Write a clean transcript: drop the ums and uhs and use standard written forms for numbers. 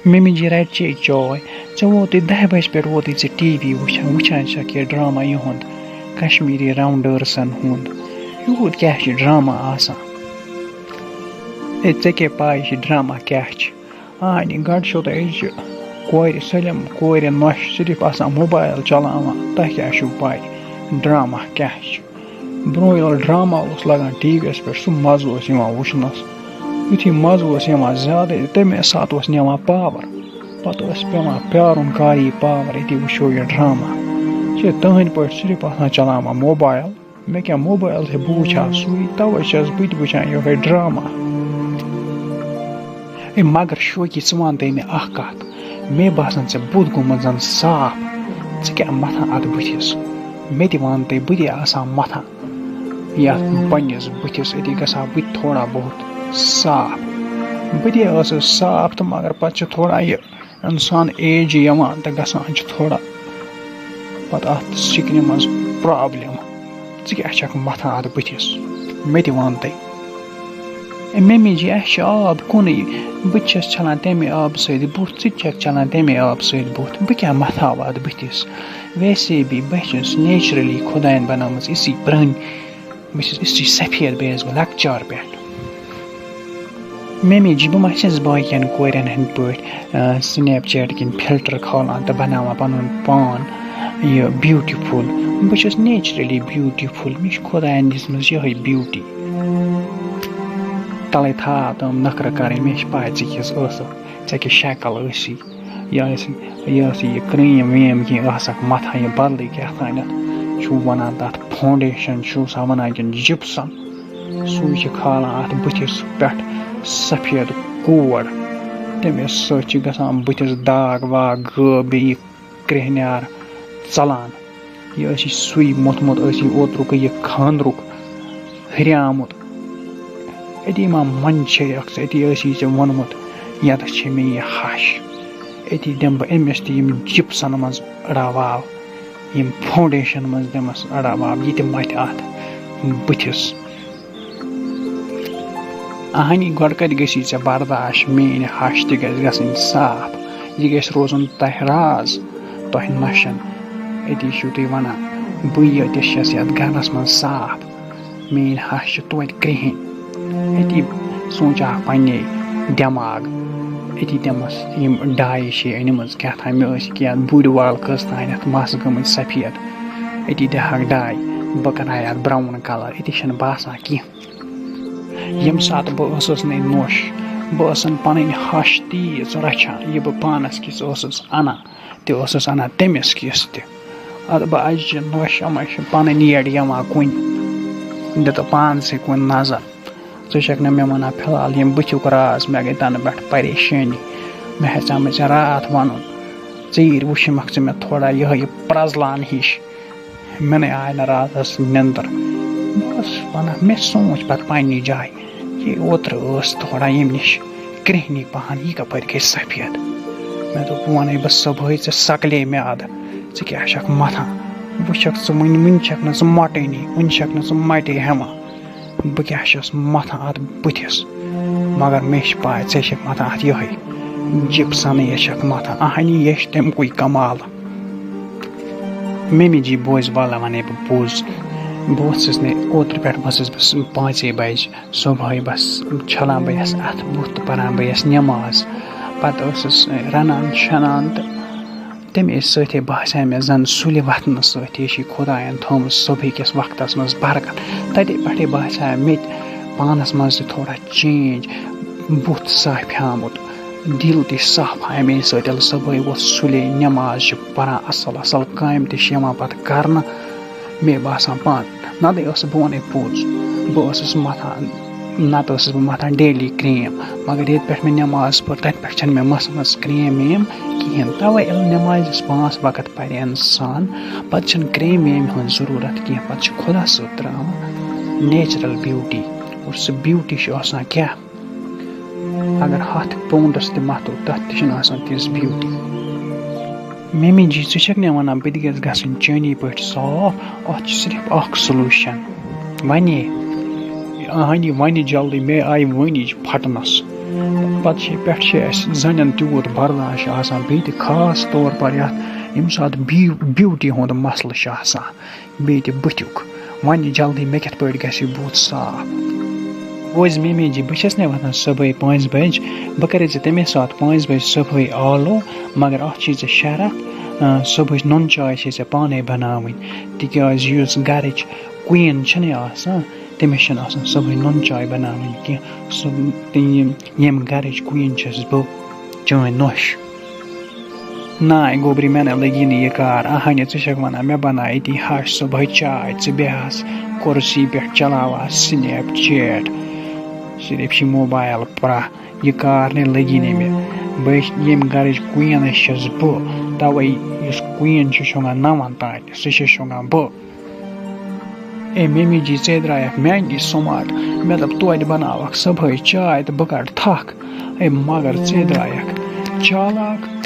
mummy جی رَٹہِ چے چاے ژےٚ ووتُے 10 بجہِ پٮ۪ٹھ ووتُے ژےٚ ٹی وی وٕچھان چھَکھ یہِ ڈرٛاما یِہُنٛد کشمیٖری راوُنٛڈٲرسَن ہُنٛد یوٗت کیٛاہ چھِ ڈرٛاما آسان ہے ژےٚ کیٛاہ پاے چھِ ڈرٛاما کیٛاہ چھِ گۄڈٕ چھو تۄہہِ أزچہِ کورِ سٲلِم کورِ نۄش صرف آسان موبایل چلاوان تۄہہِ کیٛاہ چھُو پاے ڈرٛاما کیٛاہ چھِ برٛونٛہہ ییٚلہِ ڈرٛاما اوس لگان ٹی وی یَس پٮ۪ٹھ سُہ مَزٕ اوس یِوان وٕچھنَس یُتھُے مَزٕ اوس یِوان زیادٕ تَمے ساتہٕ اوس نِوان پاوَر پَتہٕ اوس پٮ۪وان پیٛارُن کر یی پاوَر أتی وٕچھو یہِ ڈرٛاما چھِ تٕہٕنٛدۍ پٲٹھۍ صرف آسان چلاوان موبایل مےٚ کیٛاہ موبایل ہے بہٕ وٕچھ ہا سُے تَوَے چھَس بہٕ تہِ وٕچھان یِہوٚے ڈرٛاما ہے مگر شوقی ژٕ وَنتَے مےٚ اَکھ کَتھ مےٚ باسان ژےٚ بُتھ گوٚمُت زَن صاف ژٕ کیٛاہ مَتھان اَتھ بٕتھِس مےٚ تہِ وَنتَے بہٕ تہِ آسان مَتھان یَتھ پنٛنِس بٕتھِس أتی گژھٕ ہا بہٕ تہِ تھوڑا بہت صاف بہٕ تہِ ٲسٕس صاف تہٕ مگر پَتہٕ چھِ تھوڑا یہِ اِنسان ایج یِوان تہٕ گژھان چھِ تھوڑا پَتہٕ اَتھ سِکنہِ منٛز پرٛابلِم ژٕ کیٛاہ چھَکھ مَتھان اَتھ بٕتھِس مےٚ تہِ وَنتَے ممی جی اَسہِ چھِ آب کُنُے بہٕ تہِ چھَس چھَلان تَمے آبہٕ سۭتۍ بُتھ ژٕ تہِ چھَکھ چھَلان تَمے آبہٕ سۭتۍ بُتھ بہٕ کیٛاہ مَتھاو اَتھ بٕتھِس ویسے بھی بہٕ چھُس نیچرٔلی خۄدایَن بَنٲومٕژ اِسی پرٛٲنۍ بہٕ چھَس اِسی سفید بیٚیَس بہٕ لۄکچار پٮ۪ٹھ ممی جی بہٕ ما چھَس باقیَن کورٮ۪ن ہٕنٛدۍ پٲٹھۍ سٕنیپ چیٹ کِنۍ فِلٹَر کھالان تہٕ بَناوان پَنُن پان یہِ بیوٗٹِفُل بہٕ چھُس نیچرٔلی بیوٗٹِفُل مےٚ چھِ خۄدایَن دِژمٕژ یِہوٚے بیوٗٹی تَلَے تھاو تِم نَکھرٕ کَرٕنۍ مےٚ چھِ پاے ژٕ کِژھ ٲسٕکھ ژےٚ کیٛاہ شکل ٲسی یہِ ٲس یہِ کرٛیٖم ویٖم کینٛہہ ٲسَکھ مَتھان یہِ بَدلٕے کیٛاہ تانٮ۪تھ چھُو وَنان تَتھ فاوُنٛڈیشَن چھُو سا وَنان کِنہٕ جِپسَن سُے چھِ کھالان اَتھ بٕتھِس پٮ۪ٹھ سفید کوڑ تَمے سۭتۍ چھِ گژھان بٕتھِس داغ واغ غٲب بیٚیہِ کرٛیٚہنیار ژَلان یہِ ٲسی سُے موٚتھمُت ٲسی اوترُکٕے یہِ خانٛدرُک ہُریومُت أتی ما منٛدچھیٚیَکھ ژٕ أتی ٲسی ژےٚ ووٚنمُت یَتَس چھِ مےٚ یہِ ہَش أتی دِمہٕ بہٕ أمِس تہِ یِم جِپسَن منٛز أڑاواو یِم فاوُنٛڈیشَن منٛز دِمَس أڑاواو یہِ تہِ مَتھِ اَتھ بٕتھِس اَہنی گۄڈٕ کَتہِ گٔژھی ژےٚ برداش میٛٲنۍ ہَش تہِ گژھِ گژھٕنۍ صاف یہِ گژھِ روزُن تۄہہِ راز تۄہہِ نۄشَن أتی چھُو تُہۍ وَنان بہٕ ییٚتہِ چھَس یَتھ گَرَس منٛز صاف میٛٲنۍ ہَش چھِ توتہِ کرٛہِنۍ أتی سونٛچاکھ پنٛنے دٮ۪ماغ أتی دِمَس یِم ڈایہِ چھِ أنۍمٕژ کیٛاہ تھام مےٚ ٲسۍ کینٛہہ بُرۍ وال کٔژ تانٮ۪تھ مَس گٔمٕتۍ سفید أتی دِہاکھ ڈاے بہٕ کَرٕہا اَتھ برٛاوُن کَلَر أتی چھِنہٕ باسان کینٛہہ ییٚمہِ ساتہٕ بہٕ ٲسٕس نَے نۄش بہٕ ٲسَن پَنٕنۍ ہَش تیٖژ رَچھان یہِ بہٕ پانَس کِژھ ٲسٕس اَنان تہِ ٲسٕس اَنان تٔمِس کِژھ تہِ اَدٕ بہٕ اَجہِ نۄش یِمَے چھِ پَنٕنۍ یٔڈ یِوان کُنہِ دِتہٕ پانسٕے کُن نظر ژٕ چھَکھ نہٕ مےٚ وَنان فِلحال ییٚمہِ بٕتھیُک راز مےٚ گٔے تَنہٕ پٮ۪ٹھ پریشٲنی مےٚ ہیٚژیٛامٕے ژےٚ راتھ وَنُن ژیٖرۍ وٕچھمَکھ ژٕ مےٚ تھوڑا یِہوٚے پرٛزلان ہِش مےٚ نَے آے نہٕ راتَس نیٚنٛدٕر بہٕ اوسُس وَنان مےٚ سونٛچ پَتہٕ پنٛنہِ جایہِ یہِ اوترٕ ٲس تھوڑا ییٚمہِ نِش کرٛہنی پَہَن یہِ کَپٲرۍ گٔے سفید مےٚ دوٚپ بہٕ وَنَے بہٕ صُبحٲے ژٕ سَکلے مےٚ اَدٕ ژٕ کیٛاہ چھَکھ مَتھان وٕچھکھ ژٕ وٕنہِ چھَکھ نہٕ ژٕ مۄٹٲنی وٕنہِ چھَکھ نہٕ ژٕ مَٹے ہٮ۪وان بہٕ کیٛاہ چھَس مَتھان اَتھ بٕتھِس مگر مےٚ چھِ پاے ژےٚ چھَکھ مَتھان اَتھ یِہوٚے جِپسَنٕے یہِ چھَکھ مَتھان اَہنی یہِ چھِ تَمکُے کمال ممی جی بوزِ وَلہ وَنے بہٕ پوٚز بہٕ اوسُس نہٕ اوترٕ پٮ۪ٹھ ؤژھٕس بہٕ 5 بَجہِ صُبحٲے بَس چھَلان بہٕ یَس اَتھٕ بُتھ تہٕ پَران بہٕ یَس نٮ۪ماز پَتہٕ ٲسٕس رَنان شَنان تہٕ تَمے سۭتۍ باسیٛو مےٚ زَن سُلہِ وَتھنہٕ سۭتۍ چھِ خۄدایَن تھٲومٕژ صُبحٕکِس کِس وقتَس منٛز برکت تَتے پٮ۪ٹھَے باسیٛو مےٚ تہِ پانَس منٛز تہِ تھوڑا چینٛج بُتھ صافیٛامُت دِل تہِ صاف اَمے سۭتۍ ییٚلہِ صُبحٲے ووٚتھ سُلے نٮ۪ماز چھِ پَران اَصٕل کامہِ تہِ چھِ یِوان پَتہٕ کَرنہٕ مےٚ باسان پانہٕ نَتہٕ ٲسٕس بہٕ وَنَے پوٚز بہٕ ٲسٕس مَتھان نَتہٕ ٲسٕس بہٕ مَتھان ڈیلی کرٛیٖم مگر ییٚتہِ پٮ۪ٹھ مےٚ نٮ۪ماز پٔر تَتہِ پٮ۪ٹھ چھَنہٕ مےٚ مَسمٕژ کرٛیٖم ویٖم کِہیٖنۍ تَوَے ییٚلہِ نٮ۪مازٮ۪س 5 وقت پَرِ اِنسان پَتہٕ چھِنہٕ کرٛیٖم ویٖمہِ ہٕنٛز ضروٗرت کینٛہہ پَتہٕ چھِ خۄدا صٲب ترٛاوان نیچرَل بیوٗٹی اور سُہ بیوٗٹی چھِ آسان کیٛاہ اگر 100 پاوُنٛڈَس تہِ مَتھو تَتھ تہِ چھِنہٕ آسان تِژھ بیوٗٹی ممی جی ژٕ چھَکھ نہٕ وَنان بہٕ تہِ گژھِ گژھٕنۍ چٲنی پٲٹھۍ صاف اَتھ چھِ صرف اَکھ سُلوٗشَن وَنے اَہنی وَنہِ جلدی مےٚ آیہِ وٲنِج پھَٹنَس پتہٕ پٮ۪ٹھٕ چھِ اَسہِ زَنٮ۪ن تیوٗت برداش آسان بیٚیہِ تہِ خاص طور پر یَتھ ییٚمہِ ساتہٕ بیوٗٹی ہُنٛد مسلہٕ چھُ آسان بیٚیہِ تہِ بٕتھیُک وۄنۍ جلدی مےٚ کِتھ پٲٹھۍ گژھِ یہِ بُتھ صاف بوز میمی جی بہٕ چھَس نہٕ وَنان صُبحٲے 5 بجہِ بہٕ کَرے ژےٚ تَمے ساتہٕ 5 بجہِ صُبحٲے آلو مگر اَتھ چھِ ژےٚ شرط صُبحٕچ نُن چاے چھے ژےٚ پانَے بناوٕنۍ تِکیٛازِ یُس گَرٕچ کویٖن چھَنَے آسان تٔمِس چھِنہٕ آسان صُبحٲے نُن چاے بناوٕنۍ کینٛہہ سُہ ییٚمہِ گَرٕچ کویٖن چھَس بہٕ چٲنۍ نۄش ناے گوبری مےٚ نہ لٔگی نہٕ یہِ کار اہنہِ ژٕ چھَکھ وَنان مےٚ بناو أتی ہَش صُبحٲے چاے ژٕ بیٚہس کُرسی پٮ۪ٹھ چلاوان سِنیپ چیٹ صرف چھِ موبایل پرٛا یہِ کار نَے لٔگی نہٕ مےٚ ییٚمہِ گَرٕچ کویٖن چھَس بہٕ تَوَے یُس کویٖن چھُ شۄنٛگان 9 تانۍ سُہ چھِ شۄنٛگان بہٕ اے میمی جی ژےٚ درٛایَکھ میٛانہِ سُماٹ مےٚ دوٚپ توتہِ بناوَکھ صُبحٲے چاے تہٕ بہٕ کَڑٕ تھکھ اے مگر ژےٚ درٛایَکھ چالاک